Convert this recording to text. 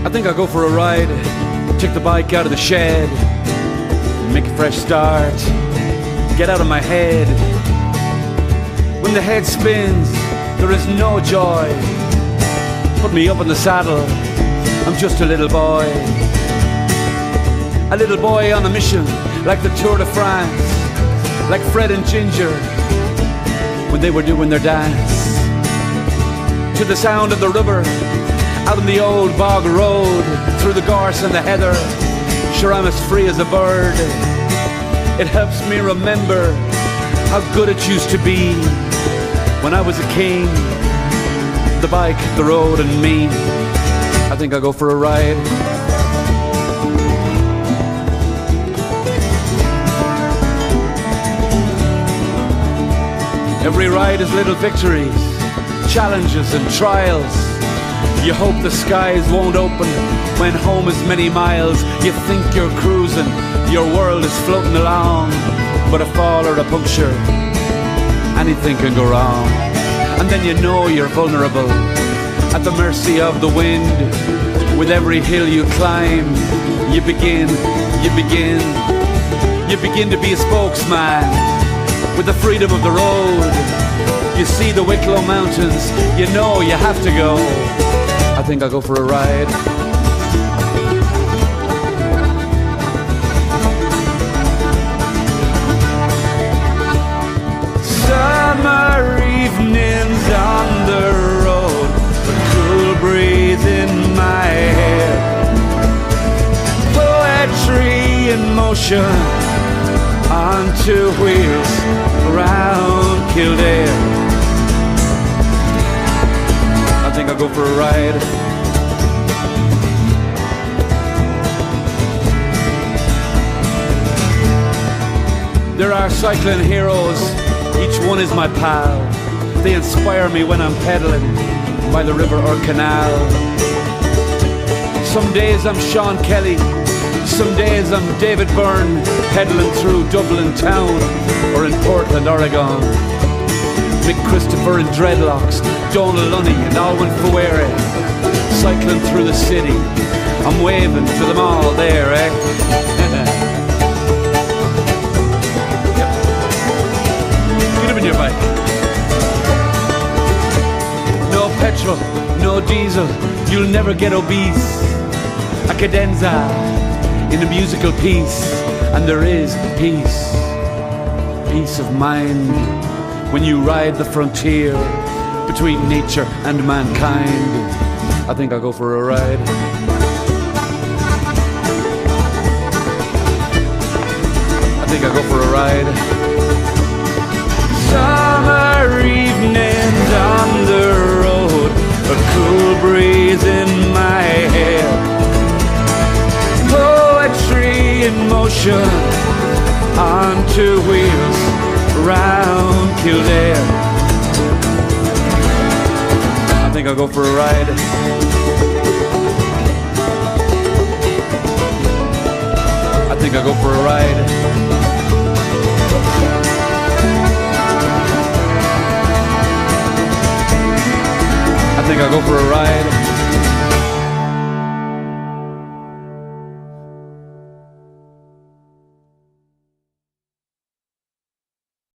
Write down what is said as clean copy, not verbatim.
I think I'll go for a ride, take the bike out of the shed, make a fresh start, get out of my head. When the head spins, there is no joy. Put me up in the saddle, I'm just a little boy. A little boy on a mission, like the Tour de France, like Fred and Ginger, when they were doing their dance. To the sound of the river, out on the old bog road, through the gorse and the heather, sure I'm as free as a bird. It helps me remember how good it used to be when I was a king. The bike, the road and me. I think I'll go for a ride. Every ride is little victories, challenges and trials. You hope the skies won't open when home is many miles. You think you're cruising, your world is floating along, but a fall or a puncture, anything can go wrong. And then you know you're vulnerable, at the mercy of the wind. With every hill you climb, you begin to be a spokesman. With the freedom of the road, you see the Wicklow Mountains, you know you have to go. I think I'll go for a ride. Summer evenings on the road, a cool breeze in my hair, poetry in motion on two wheels around Kildare. I think I'll go for a ride. There are cycling heroes, each one is my pal. They inspire me when I'm pedaling by the river or canal. Some days I'm Sean Kelly, some days I'm David Byrne, pedaling through Dublin town or in Portland, Oregon. Mick Christopher in dreadlocks, Donald Lunny and Alwyn Fuere, cycling through the city. I'm waving to them all there, eh? Get up in your bike. No petrol, no diesel, you'll never get obese. A cadenza in a musical piece, and there is peace, peace of mind when you ride the frontier between nature and mankind. I think I'll go for a ride. I think I'll go for a ride. Summer evenings on the road, a cool breeze in my hair, poetry in motion on two wheels around Kildare. I think I'll go for a ride. I think I'll go for a ride. I think I'll go for a ride.